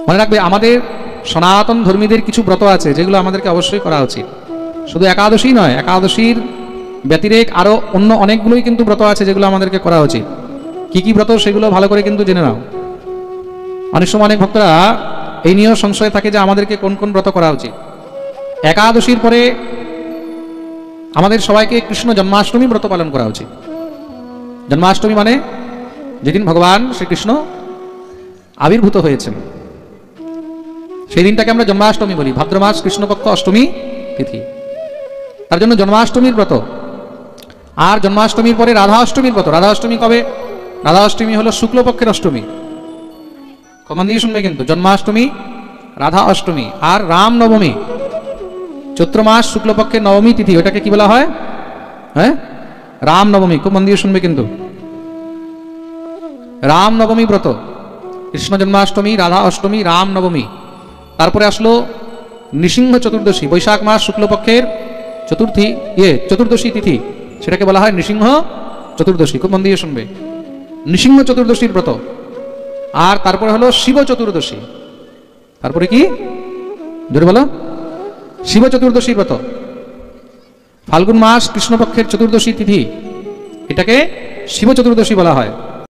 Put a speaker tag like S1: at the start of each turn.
S1: মনে রাখবে, আমাদের সনাতন ধর্মীদের কিছু ব্রত আছে যেগুলো আমাদেরকে অবশ্যই করা উচিত। শুধু একাদশী নয়, একাদশীর ব্যতিরেক আরও অন্য অনেকগুলোই কিন্তু ব্রত আছে যেগুলো আমাদেরকে করা উচিত। কি কি ব্রত সেগুলো ভালো করে কিন্তু জেনে নাও। অনেক সময় অনেক ভক্তরা এই নিয়েও সংশয় থাকে যে আমাদেরকে কোন কোন ব্রত করা উচিত। একাদশীর পরে আমাদের সবাইকে কৃষ্ণ জন্মাষ্টমী ব্রত পালন করা উচিত। জন্মাষ্টমী মানে যেদিন ভগবান শ্রীকৃষ্ণ আবির্ভূত হয়েছেন, সেই দিনটাকে আমরা জন্মাষ্টমী বলি। ভাদ্র মাস কৃষ্ণপক্ষ অষ্টমী তিথি, তার জন্য জন্মাষ্টমীর ব্রত। আর জন্মাষ্টমীর পরে রাধা অষ্টমীর ব্রত। রাধা অষ্টমী কবে? রাধা অষ্টমী হলো শুক্লপক্ষের অষ্টমী। কমান দিয়ে শুনবে কিন্তু, জন্মাষ্টমী, রাধা অষ্টমী আর রাম নবমী, চৈত্র মাস শুক্লপক্ষের নবমী তিথি, ওটাকে কি বলা হয়? হ্যাঁ, রাম নবমী। খুব মন দিয়ে শুনবে কিন্তু, রাম নবমী ব্রত। কৃষ্ণ জন্মাষ্টমী, রাধা অষ্টমী, রাম নবমী। তারপরে আসলো নৃসিংহ চতুর্দশী, বৈশাখ মাস শুক্লপক্ষের চতুর্দশী তিথি, সেটাকে বলা হয় নৃসিংহ চতুর্দশী। খুব মন দিয়ে শুনবে, নৃসিংহ চতুর্দশীর ব্রত। আর তারপরে হলো শিব চতুর্দশী। তারপরে কি? জোরে বলো। শিব চতুর্দশী ব্রত। ফাল্গুন মাস কৃষ্ণপক্ষের চতুর্দশী তিথি, এটাকে শিব চতুর্দশী বলা হয়।